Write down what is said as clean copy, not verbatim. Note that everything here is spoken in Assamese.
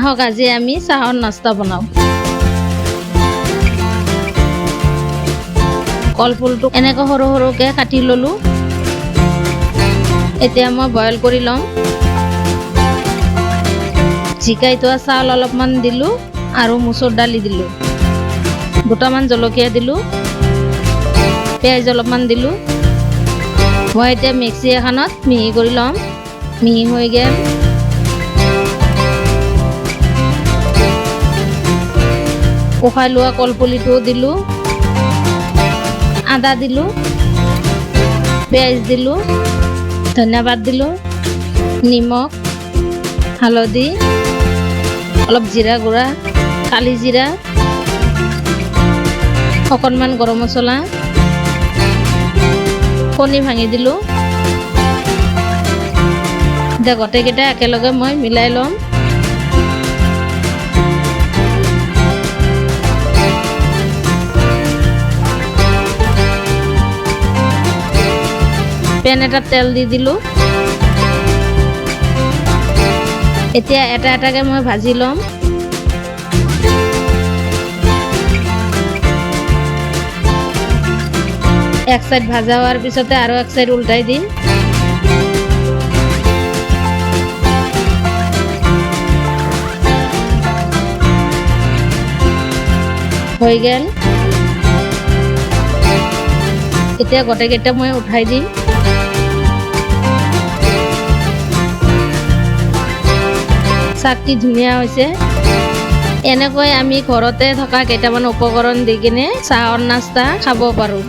আহক আজি আমি চাহৰ নাস্তা বনাওঁ। কলফুলটো এনেকৈ সৰু সৰুকৈ কাটি ল'লোঁ। এতিয়া মই বইল কৰি লওঁ। জিকাই থোৱা চাউল অলপমান দিলোঁ আৰু মচুৰ দালি দিলোঁ। দুটামান জলকীয়া দিলোঁ, পিঁয়াজ অলপমান দিলোঁ। মই এতিয়া মিক্সি এখনত মিহি কৰি ল'ম। মিহি হৈ গ'ল। উখাই লোৱা কলপুলিটোও দিলোঁ, আদা দিলোঁ, পিঁয়াজ দিলোঁ, ধনিয়া দিলোঁ, নিমখ, হালধি, অলপ জিৰা গুড়া, কালি জিৰা, অকণমান গৰম মছলা, কণী ভাঙি দিলোঁ। এতিয়া গোটেইকেইটা একেলগে মই মিলাই ল'ম। পেন এটাত তেল দি দিলোঁ। এতিয়া এটা এটাকৈ মই ভাজি ল'ম। এক সাইড ভাজা হোৱাৰ পিছতে আৰু এক সাইড উল্টাই দিম। হৈ গ'ল। এতিয়া গোটেইকেইটা মই উঠাই দিম। চাহ কি ধুনীয়া হৈছে। এনেকৈ আমি ঘৰতে থকা কেইটামান উপকৰণ দি কিনে চাহৰ নাস্তা খাব পাৰোঁ।